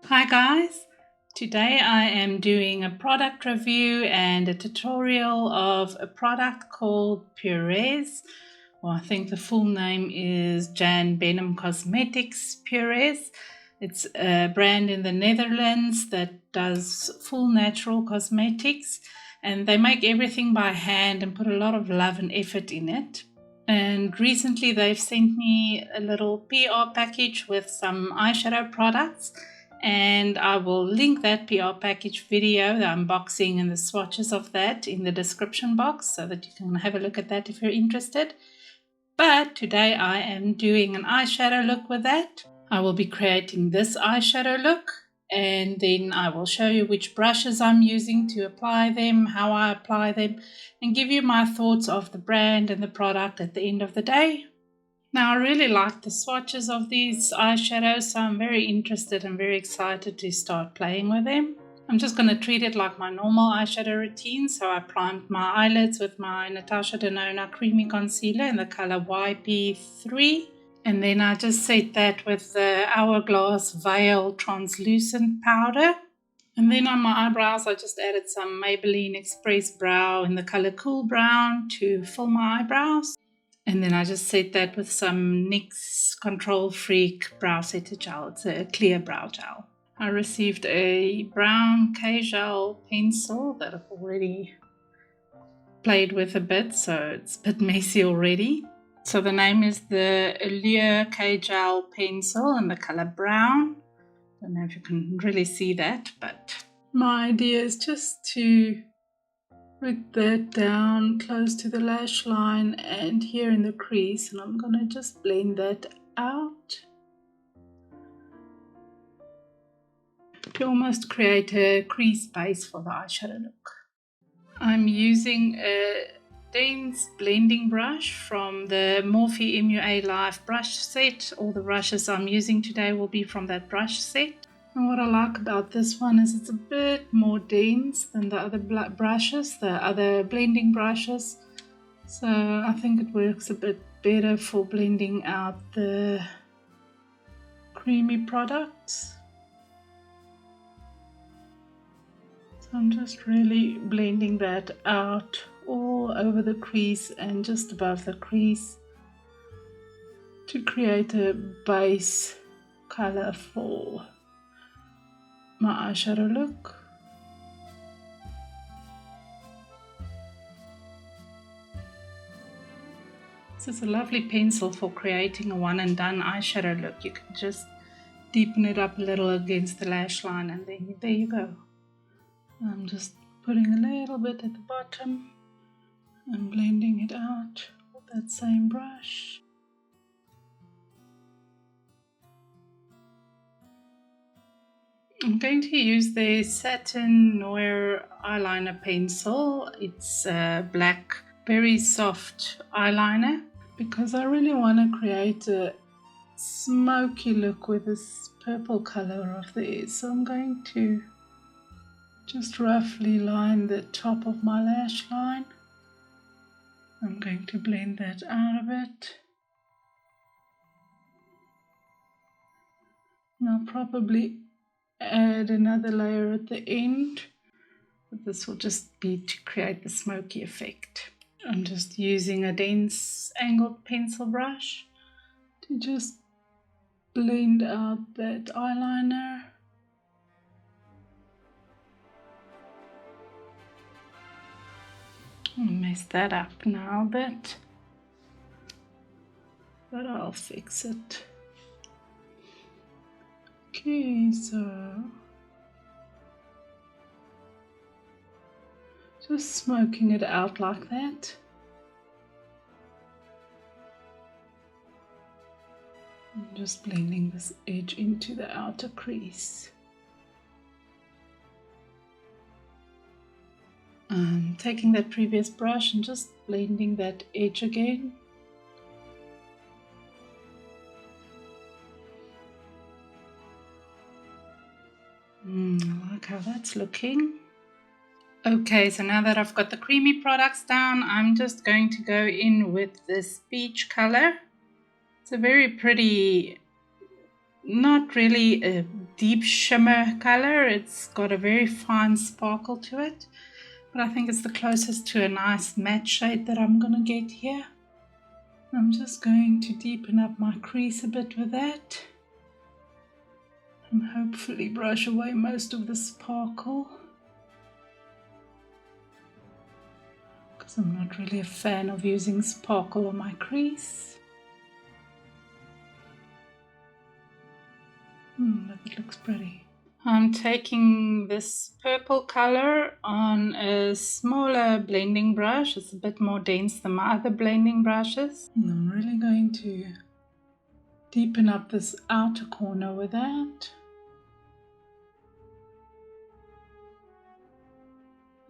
Hi guys, today I am doing a product review and a tutorial of a product called Purèz. Well, I think the full name is Benham Cosmetics Purèz. It's a brand in the Netherlands that does full natural cosmetics, and they make everything by hand and put a lot of love and effort in it. And recently they've sent me a little PR package with some eyeshadow products, and I will link that PR package video, the unboxing and the swatches of that, in the description box so that you can have a look at that if you're interested. But today I am doing an eyeshadow look with that. I will be creating this eyeshadow look, and then I will show you which brushes I'm using to apply them, how I apply them, and give you my thoughts of the brand and the product at the end of the day. Now, I really like the swatches of these eyeshadows, so I'm very interested and very excited to start playing with them. I'm just going to treat it like my normal eyeshadow routine. So I primed my eyelids with my Natasha Denona Creamy Concealer in the color YP3. And then I just set that with the Hourglass Veil Translucent Powder. And then on my eyebrows, I just added some Maybelline Express Brow in the color Cool Brown to fill my eyebrows. And then I just set that with some NYX Control Freak Brow Setter Gel. It's a clear brow gel. I received a brown K-Gel pencil that I've already played with a bit, so it's a bit messy already. So the name is the Allure K-Gel pencil in the color brown. Don't know if you can really see that, but my idea is just to put that down close to the lash line and here in the crease, and I'm going to just blend that out to almost create a crease base for the eyeshadow look. I'm using a dense blending brush from the Morphe MUA Live brush set. All the brushes I'm using today will be from that brush set. And what I like about this one is it's a bit more dense than the other brushes, the other blending brushes. So I think it works a bit better for blending out the creamy products. So I'm just really blending that out all over the crease and just above the crease to create a base color for my eyeshadow look. This is a lovely pencil for creating a one and done eyeshadow look. You can just deepen it up a little against the lash line, and then there you go. I'm just putting a little bit at the bottom and blending it out with that same brush. I'm going to use the Satin Noir eyeliner pencil. It's a black, very soft eyeliner because I really want to create a smoky look with this purple color of theirs. So I'm going to just roughly line the top of my lash line. I'm going to blend that out a bit. And I'll probably add another layer at the end, but this will just be to create the smoky effect. I'm just using a dense angled pencil brush to just blend out that eyeliner. I'll mess that up now a bit, but I'll fix it. Okay, so just smoking it out like that. I'm just blending this edge into the outer crease. Taking that previous brush and just blending that edge again. I like how that's looking. Okay, so now that I've got the creamy products down, I'm just going to go in with this peach color. It's a very pretty, not really a deep shimmer color. It's got a very fine sparkle to it, but I think it's the closest to a nice matte shade that I'm going to get here. I'm just going to deepen up my crease a bit with that and hopefully brush away most of the sparkle, because I'm not really a fan of using sparkle on my crease. But it looks pretty. I'm taking this purple color on a smaller blending brush. It's a bit more dense than my other blending brushes. And I'm really going to deepen up this outer corner with that.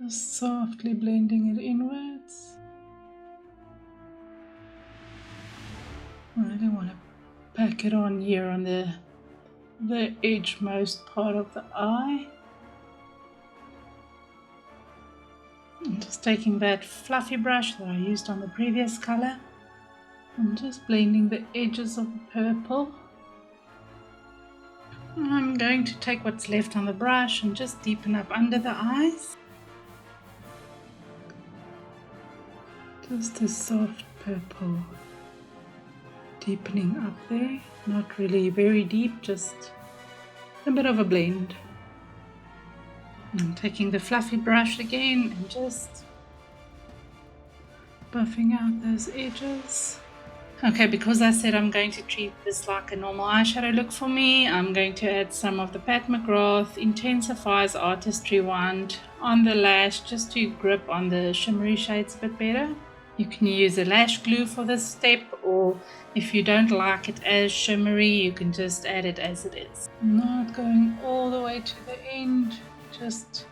Just softly blending it inwards. I really want to pack it on here on the edgemost part of the eye. I'm just taking that fluffy brush that I used on the previous color and just blending the edges of the purple. I'm going to take what's left on the brush and just deepen up under the eyes. Just a soft purple deepening up there, not really very deep, just a bit of a blend. I'm taking the fluffy brush again and just buffing out those edges. Okay, because I said I'm going to treat this like a normal eyeshadow look for me, I'm going to add some of the Pat McGrath Intensifies Artistry wand on the lash just to grip on the shimmery shades a bit better. You can use a lash glue for this step, or if you don't like it as shimmery, you can just add it as it is. I'm not going all the way to the end, just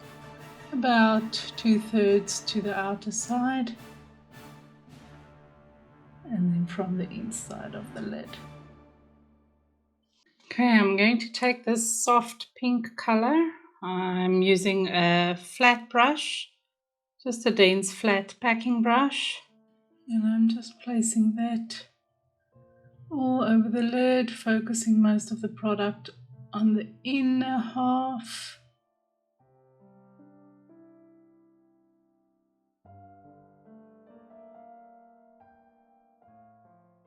about 2/3 to the outer side, and then from the inside of the lid. Okay, I'm going to take this soft pink color. I'm using a flat brush, just a dense flat packing brush. And I'm just placing that all over the lid, focusing most of the product on the inner half.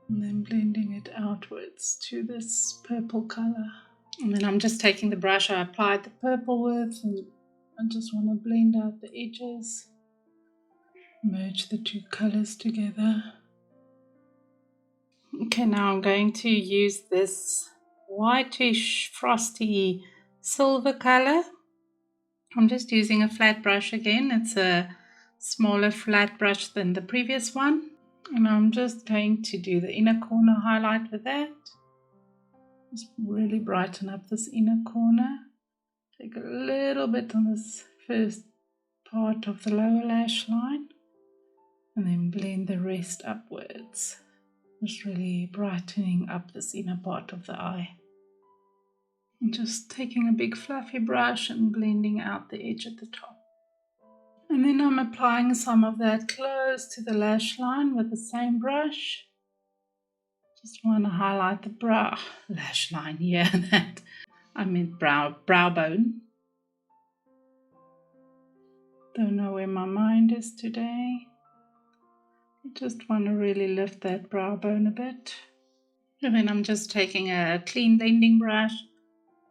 And then blending it outwards to this purple color. And then I'm just taking the brush I applied the purple with, and I just want to blend out the edges. Merge the two colors together. Okay, now I'm going to use this whitish frosty silver color. I'm just using a flat brush again. It's a smaller flat brush than the previous one. And I'm just going to do the inner corner highlight with that. Just really brighten up this inner corner. Take a little bit on this first part of the lower lash line, and then blend the rest upwards. Just really brightening up this inner part of the eye. And just taking a big fluffy brush and blending out the edge at the top. And then I'm applying some of that close to the lash line with the same brush. Just want to highlight the lash line here. I meant brow bone. Don't know where my mind is today. I just want to really lift that brow bone a bit. And then I'm just taking a clean blending brush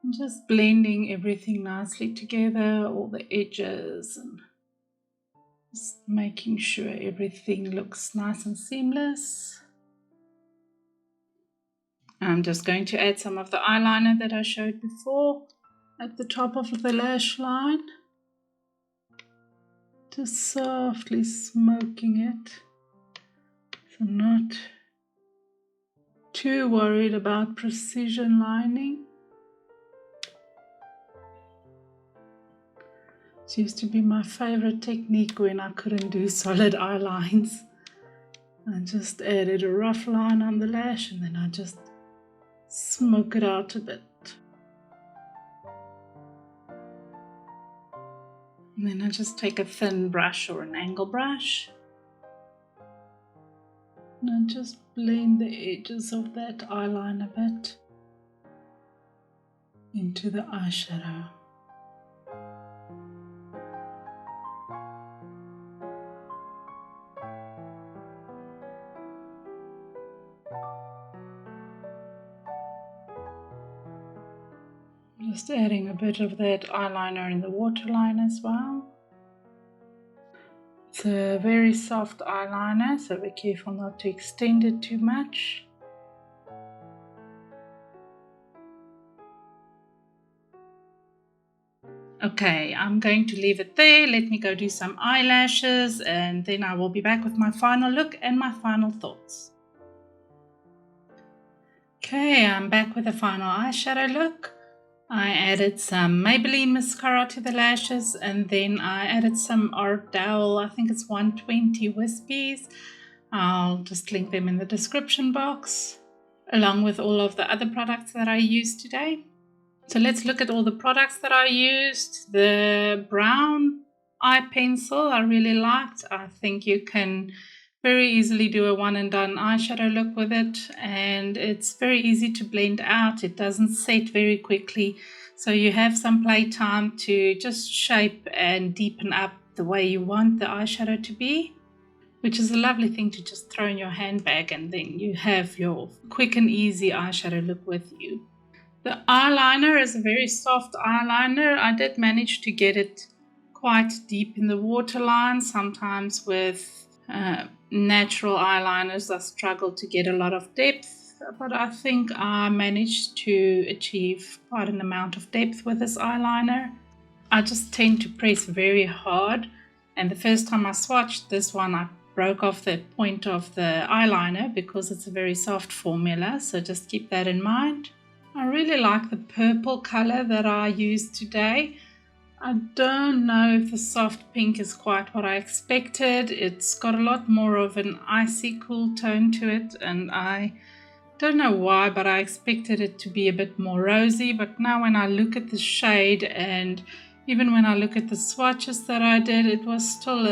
and just blending everything nicely together, all the edges, and just making sure everything looks nice and seamless. I'm just going to add some of the eyeliner that I showed before at the top of the lash line. Just softly smoking it. So I'm not too worried about precision lining. It used to be my favorite technique when I couldn't do solid eye lines. I just added a rough line on the lash and then I just smoke it out a bit. And then I just take a thin brush or an angle brush and I just blend the edges of that eyeline a bit into the eyeshadow. Just adding a bit of that eyeliner in the waterline as well. It's a very soft eyeliner, so be careful not to extend it too much. Okay, I'm going to leave it there. Let me go do some eyelashes and then I will be back with my final look and my final thoughts. Okay, I'm back with the final eyeshadow look. I added some Maybelline mascara to the lashes and then I added some Art Dowel, I think it's 120 wispies. I'll just link them in the description box, along with all of the other products that I used today. So let's look at all the products that I used. The brown eye pencil I really liked. I think you can very easily do a one and done eyeshadow look with it, and it's very easy to blend out. It doesn't set very quickly, so you have some play time to just shape and deepen up the way you want the eyeshadow to be, which is a lovely thing to just throw in your handbag and then you have your quick and easy eyeshadow look with you. The eyeliner is a very soft eyeliner. I did manage to get it quite deep in the waterline. Sometimes with natural eyeliners I struggle to get a lot of depth, but I think I managed to achieve quite an amount of depth with this eyeliner. I just tend to press very hard, and the first time I swatched this one I broke off the point of the eyeliner because it's a very soft formula, so just keep that in mind. I really like the purple color that I used today. I don't know if the soft pink is quite what I expected. It's got a lot more of an icy cool tone to it, and I don't know why, but I expected it to be a bit more rosy. But now when I look at the shade, and even when I look at the swatches that I did, it was still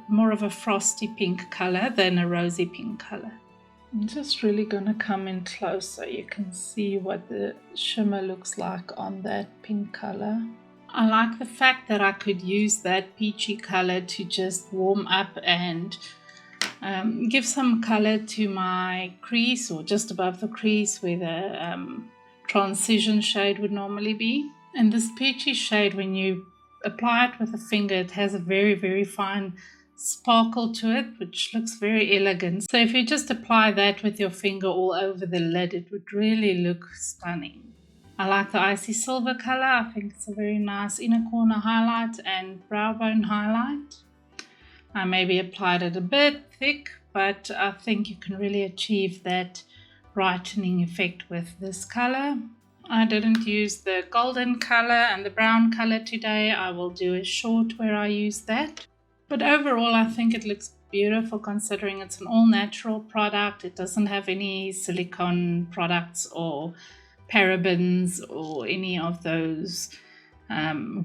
more of a frosty pink color than a rosy pink color. I'm just really going to come in close so you can see what the shimmer looks like on that pink color. I like the fact that I could use that peachy color to just warm up and give some color to my crease, or just above the crease where the transition shade would normally be. And this peachy shade, when you apply it with a finger, it has a very, very fine sparkle to it, which looks very elegant. So if you just apply that with your finger all over the lid, it would really look stunning. I like the icy silver color. I think it's a very nice inner corner highlight and brow bone highlight. I maybe applied it a bit thick, but I think you can really achieve that brightening effect with this color. I didn't use the golden color and the brown color today. I will do a short where I use that. But overall, I think it looks beautiful considering it's an all-natural product. It doesn't have any silicone products or parabens or any of those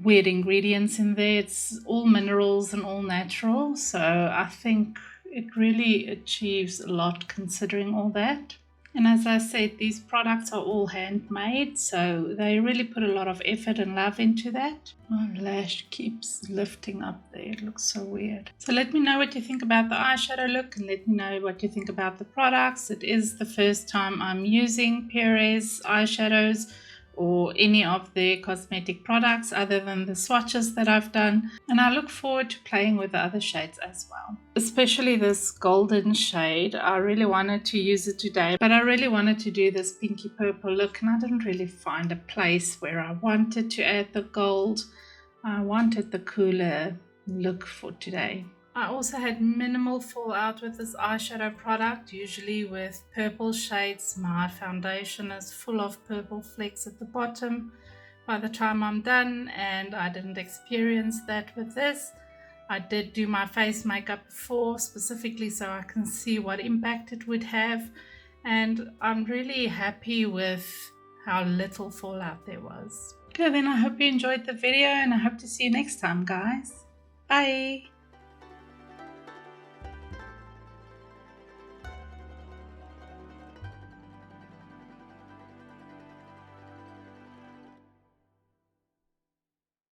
weird ingredients in there. It's all minerals and all natural, so I think it really achieves a lot considering all that. And as I said, these products are all handmade, so they really put a lot of effort and love into that. My lash keeps lifting up there. It looks so weird. So let me know what you think about the eyeshadow look, and let me know what you think about the products. It is the first time I'm using Purèz eyeshadows or any of their cosmetic products other than the swatches that I've done, and I look forward to playing with the other shades as well, especially this golden shade. I really wanted to use it today, but I really wanted to do this pinky purple look, and I didn't really find a place where I wanted to add the gold. I wanted the cooler look for today. I also had minimal fallout with this eyeshadow product. Usually with purple shades, my foundation is full of purple flecks at the bottom by the time I'm done, and I didn't experience that with this. I did do my face makeup before, specifically so I can see what impact it would have, and I'm really happy with how little fallout there was. Okay, then I hope you enjoyed the video, and I hope to see you next time, guys. Bye!